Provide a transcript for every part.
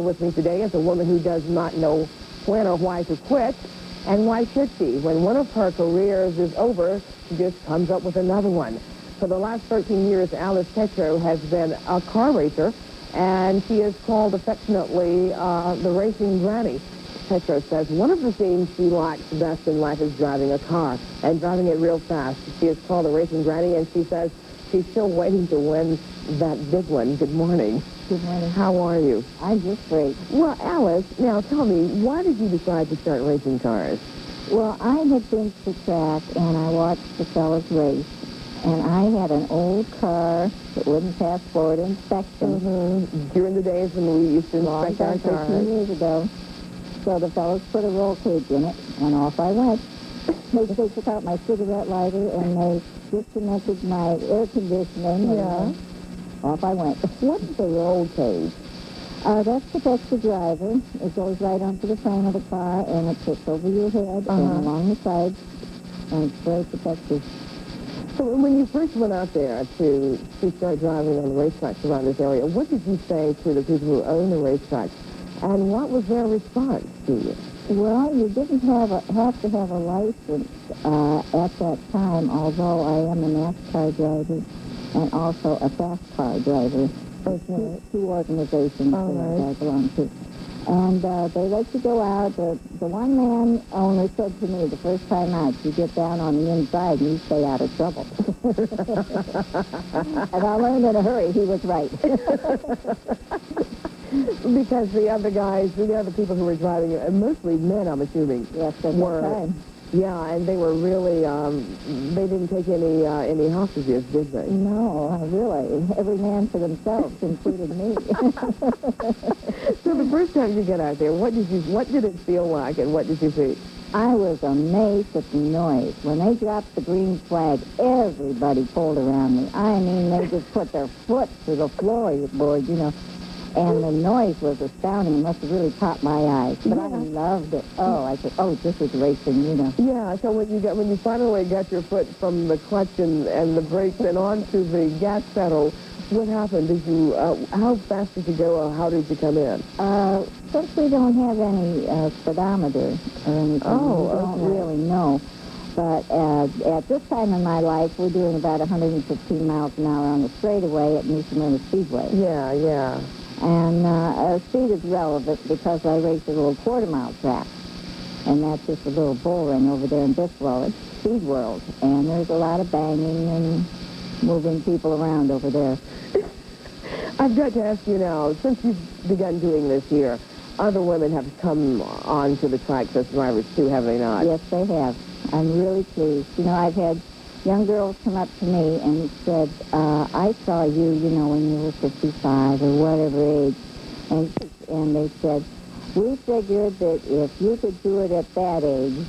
With me today is a woman who does not know when or why to quit, and why should she? When one of her careers is over, she just comes up with another one. For the last 13 years, Alice Tatroe has been a car racer, and she is called affectionately the racing granny. Tatroe says one of the things she likes best in life is driving a car, and driving it real fast. She is called the racing granny, and she says she's still waiting to win that big one. Good morning. Good morning. How are you? I'm just great. Well, Alice, now tell me, why did you decide to start racing cars? Well, I had been to the track, and I watched the fellas race. And I had an old car that wouldn't pass forward inspection. Mm-hmm. During the days when we used to inspect our cars. 13 years ago. So the fellas put a roll cage in it, and off I went. They took out my cigarette lighter, and they disconnected my air conditioning. Yeah. Off I went. What is a roll cage? That protects the driver. It goes right onto the frame of the car, and it sits over your head and along the sides, and it's very protective. So when you first went out there to start driving on the racetracks around this area, what did you say to the people who own the racetracks? And what was their response to you? Well, you didn't have to have a license at that time, although I am a NASCAR driver and also a fast car driver. There's two organizations that I belong to. And they let you go out. The one man owner said to me the first time out, you get down on the inside and you stay out of trouble. And I learned in a hurry he was right. Because the other guys, the other people who were driving, mostly men, I'm assuming, yes, at that time. Yeah, and they were really, they didn't take any hostages, did they? No, really. Every man for themselves, including me. So the first time you get out there, what did it feel like, and what did you see? I was amazed at the noise. When they dropped the green flag, everybody pulled around me. I mean, they just put their foot to the floorboard, you know. And the noise was astounding. It must have really caught my eyes. But I loved it. Oh, I said, this is racing, you know. Yeah, so when you finally got your foot from the clutch and the brakes and onto the gas pedal, what happened? Did you, how fast did you go, or how did you come in? Since we don't have any speedometer or anything, we don't really know. But at this time in my life, we're doing about 115 miles an hour on the straightaway at Smyrna Speedway. Yeah, yeah. And speed is relevant because I race a little quarter-mile track. And that's just a little bull ring over there in Biswell. It's Speed World. And there's a lot of banging and moving people around over there. I've got to ask you now, since you've begun doing this here, other women have come on to the tracks as drivers too, have they not? Yes, they have. I'm really pleased. You know, I've had young girls come up to me and said, I saw you, you know, when you were 55 or whatever age. And they said, we figured that if you could do it at that age,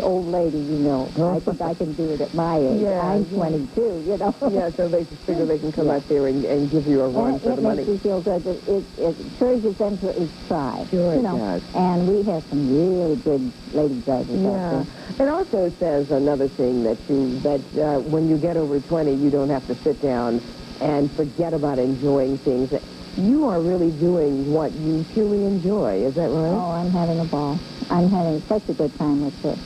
old lady, you know, I think I can do it at my age. Yeah, I'm 22, you know. Yeah, so they just figure they can come out there and give you a run for the money. It makes you feel good. It encourages them to at least try. Sure, you it know. does. And we have some really good lady drivers out there. It also says another thing that when you get over 20, you don't have to sit down and forget about enjoying things. You are really doing what you truly enjoy. Is that right? Oh, I'm having a ball. I'm having such a good time with this.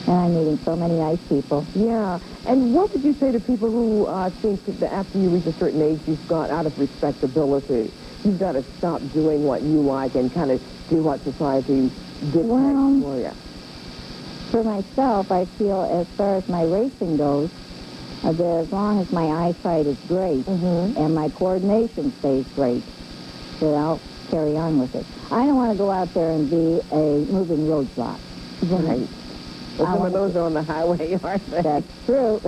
And I'm meeting so many nice people. Yeah. And what would you say to people who think that after you reach a certain age, you've got out of respectability? You've got to stop doing what you like and kind of do what society dictates for you. For myself, I feel as far as my racing goes, that as long as my eyesight is great and my coordination stays great, that I'll carry on with it. I don't want to go out there and be a moving roadblock. Right. Well, some of those are on the highway, aren't they? That's true.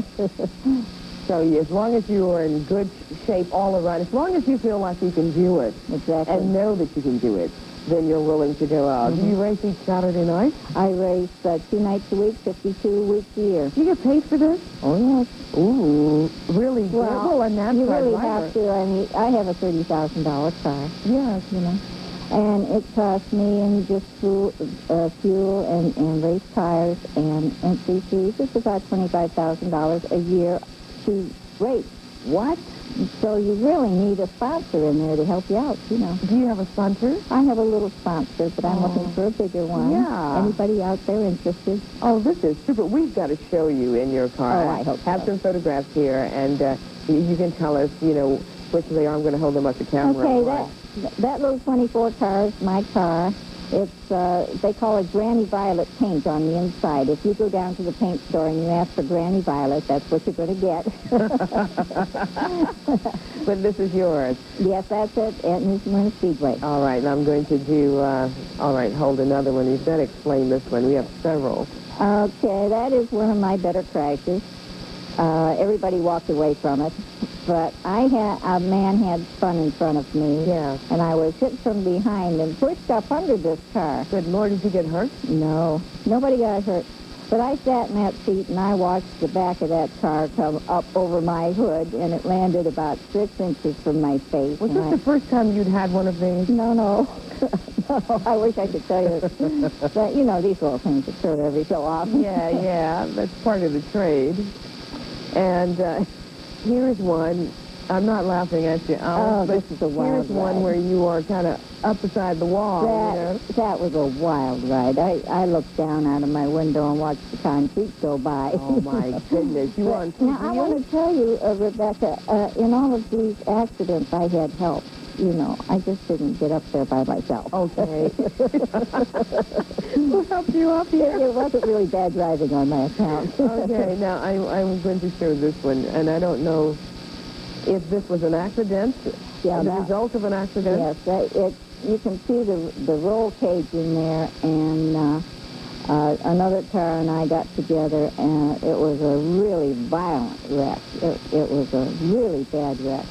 So as long as you are in good shape all around, as long as you feel like you can do it and know that you can do it, then you're willing to go out. Do you race each Saturday night? I race 2 nights a week, 52 weeks a year. Do you get paid for this? Oh, yes. Ooh, really? Well, a NASCAR you really driver. have to. I mean, I have a $30,000 car. Yes. You know. And it costs me in just fuel and race tires and entry fees. It's about $25,000 a year to race. What? So you really need a sponsor in there to help you out, you know. Do you have a sponsor? I have a little sponsor, but I'm looking for a bigger one. Yeah. Anybody out there interested? Oh, this is super. We've got to show you in your car. Oh, I hope Have so. some photographs here, and you can tell us, you know, which they are. I'm going to hold them up to camera. Okay, that little 24 car is my car. It's, they call it Granny Violet paint on the inside. If you go down to the paint store and you ask for Granny Violet, that's what you're going to get. But this is yours. Yes, that's it, at New Smyrna Speedway. All right, and I'm going to do, all right, hold another one. You've got to explain this one. We have several. Okay, that is one of my better crashes. Everybody walked away from it. But a man had spun in front of me. Yeah. And I was hit from behind and pushed up under this car. Good Lord, did you get hurt? No, nobody got hurt. But I sat in that seat and I watched the back of that car come up over my hood, and it landed about 6 inches from my face. Was this the first time you'd had one of these? No. No, I wish I could tell you. But, you know, these little things occur every so often. Yeah, that's part of the trade. And here's one. I'm not laughing at you, Alice, but this is a wild here's one ride. where you are kind of up beside the wall. That was a wild ride. I looked down out of my window and watched the concrete go by. Oh, my goodness. You were on two Now, I wheels? want to tell you, Rebecca, in all of these accidents, I had help. You know, I just didn't get up there by myself. Okay. Who helped you up here? It wasn't really bad driving on my account. Okay, now I'm going to show this one, and I don't know if this was an accident, Yeah, the result of an accident. Yes, you can see the roll cage in there, and another car and I got together, and it was a really violent wreck. It was a really bad wreck.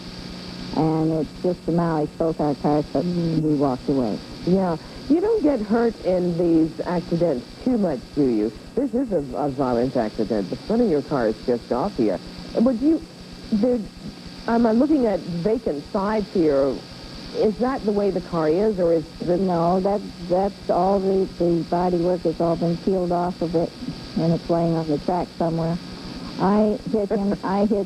And it just demolished both our cars, but we walked away. Yeah. You don't get hurt in these accidents too much, do you? This is a violent accident. The front of your car is just off here. Would you... I'm looking at vacant sides here. Is that the way the car is, or is this... No, that's all the body work has all been peeled off of it, and it's laying on the track somewhere. I hit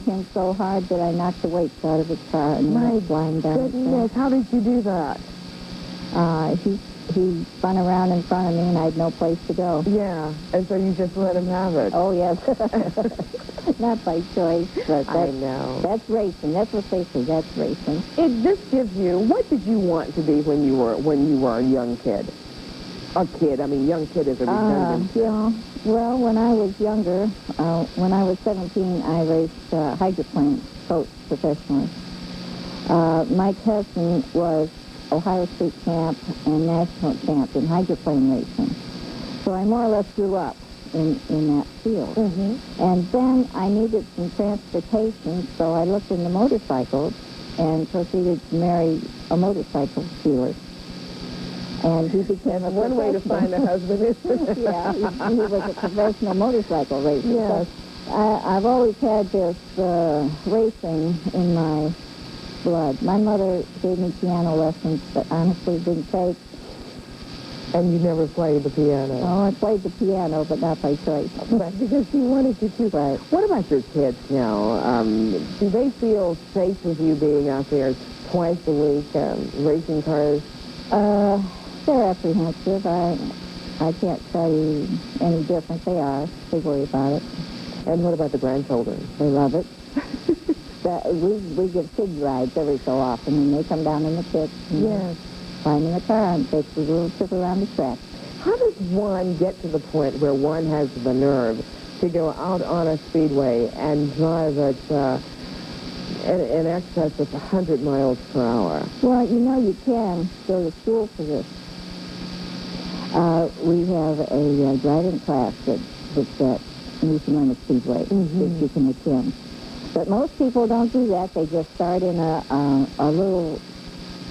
him so hard that I knocked the weights out of his car, and he went flying down. Goodness, how did you do that? He spun around in front of me, and I had no place to go. Yeah, and so you just let him have it. Oh, yes. Not by choice, but I know. That's racing. That's what they say. That's racing. This gives you... What did you want to be when you were a young kid? A kid. I mean, young kid is a redundant. Yeah. Well, when I was younger, when I was 17, I raced hydroplane boats professionally. My cousin was Ohio State champ and national champ in hydroplane racing. So I more or less grew up in that field. Mm-hmm. And then I needed some transportation, so I looked into motorcycles and proceeded to marry a motorcycle dealer. And he became one way to find a husband is... Yeah, he was a professional motorcycle racer. Yes. So I've always had this racing in my blood. My mother gave me piano lessons, but honestly didn't take. And you never played the piano? Oh, I played the piano, but not by choice. But because you wanted you to. Right. What about your kids now? Do they feel safe with you being out there twice a week racing cars? They're apprehensive. I can't tell you any different. They are. They worry about it. And what about the grandchildren? They love it. We give kids rides every so often, and they come down in the pits and climb in the car and take the little trip around the track. How does one get to the point where one has the nerve to go out on a speedway and drive at in excess of 100 miles per hour? Well, you know, you can go to school for this. We have a driving class that's at New Smyrna Speedway that you can attend. But most people don't do that. They just start in a little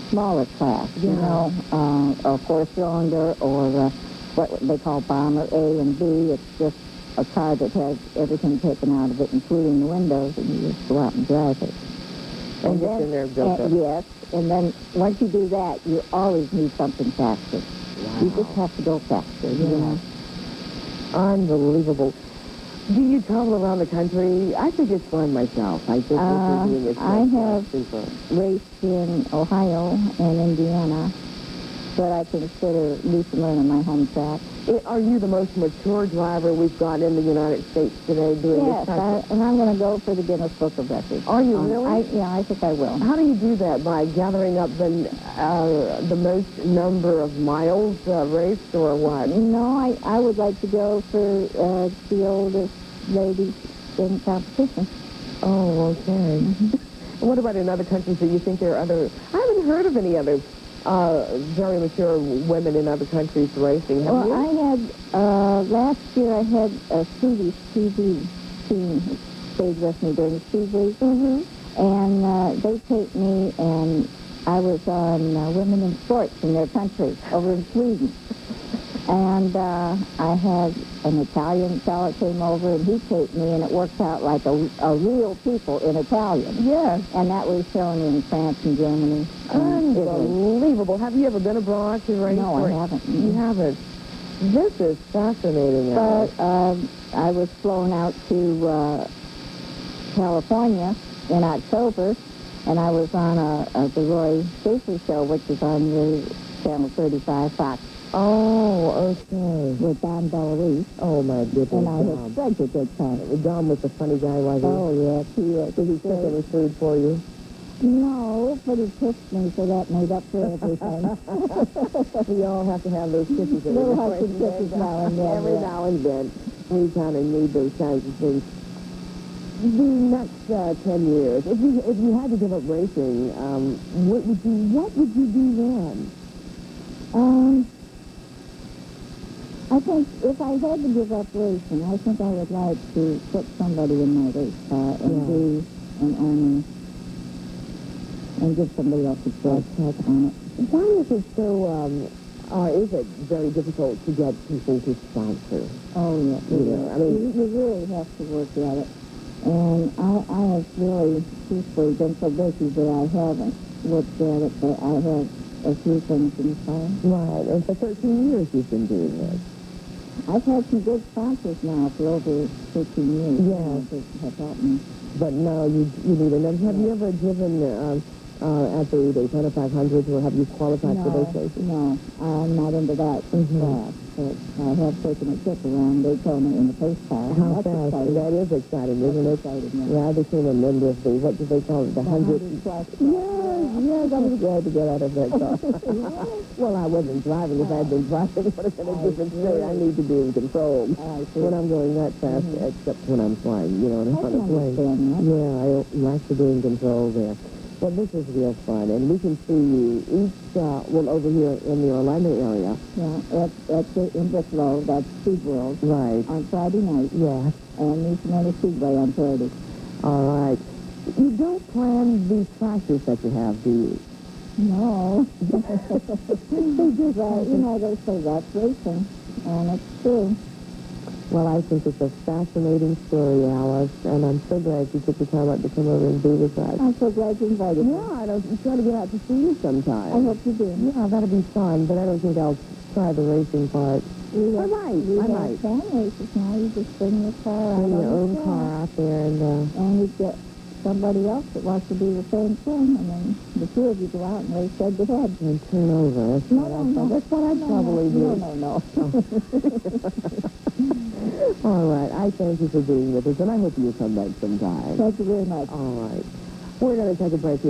smaller class, you know, a four-cylinder or what they call bomber A and B. It's just a car that has everything taken out of it, including the windows, and you just go out and drive it. And get in there built up. Yes, and then once you do that, you always need something faster. Wow. You just have to go faster, you know. Unbelievable. Do you travel around the country? I think it's fun myself. I think what you're doing is I have super. raced in Ohio and Indiana, but I consider New Smyrna my home track. Are you the most mature driver we've got in the United States today doing Yes, this? and I'm going to go for the Guinness Book of Records. Are you really? I think I will. How do you do that? By gathering up the most number of miles raced, or what? No, I would like to go for the oldest lady in competition. Oh, okay. Mm-hmm. What about in other countries? Do you think there are other... I haven't heard of any other very mature women in other countries racing. Have you? I had, last year I had a Swedish TV team who stayed with me during the Speedway. Mm-hmm. And they taped me, and I was on Women in Sports in their country over in Sweden. And I had an Italian fellow came over, and he taped me, and it worked out like a real people in Italian. Yes. And that was shown in France and Germany. And unbelievable. Have you ever been abroad to race? No, I haven't. You haven't. This is fascinating. But I was flown out to California in October, and I was on the Roy Schaefer show, which is on the Channel 35 Fox. Oh, okay. With Don Bellarice. Oh, my goodness. And I had such a good time. Don was a funny guy, wasn't he? Oh, yes, he is. Did he cook any food for you? No, but he kissed me, so that made up for everything. We all have to have those kisses. Little hugs and kisses now and then. Every now and then. We kind of need those kinds of things. The next 10 years, if you had to give up racing, what would you do then? I think if I had to give up racing, I think I would like to put somebody in my race car and be an owner and give somebody else a check on it. Why is it so, is it very difficult to get people to sponsor? Oh, yeah. I mean, you really have to work at it. And I have really, truthfully, been so busy that I haven't looked at it, but I have a few things in fire. Right, and for 13 years you've been doing this. I've had some good sponsors now for over 15 years. Yes. That have helped me. But now you need another. Have you ever driven at the Daytona 500, or have you qualified for those races? No, I'm not into that class. But I have taken a trip around Daytona in the pace car. How That's fast? exciting. That is exciting, isn't it? Exciting, Yeah, I became a member of the, what do they call it, the 100 plus. Yes, I was glad to get out of that car. Well, I wasn't driving. If I had been driving, it would have been a different story. I need to be in control when I'm going that fast, except when I'm flying, on a plane. Yeah, I like to be in control there. Well, this is real fun, and we can see you each, over here in the Orlando area. Yeah, in Bricklow, that's SeaWorld. Right. On Friday night. Yeah. And New Smyrna Speedway on Saturday. All right. You don't plan these classes that you have, do you? No. They just, they say that's racing, and it's true. Well, I think it's a fascinating story, Alice, and I'm so glad you took the time out to come over and be with us. I'm so glad you invited me. Yeah, I'm trying to get out to see you sometime. I hope you do. Yeah, that'll be fun, but I don't think I'll try the racing part. We I might. Fan races now. You just bring your car out. Bring your own car out there and you get somebody else that wants to do the same thing, and then the two of you go out and race head to head. And turn over. That's what I'd probably do. No. All right. I thank you for being with us, and I hope you'll come back sometime. Thank you very much. All right. We're going to take a break here.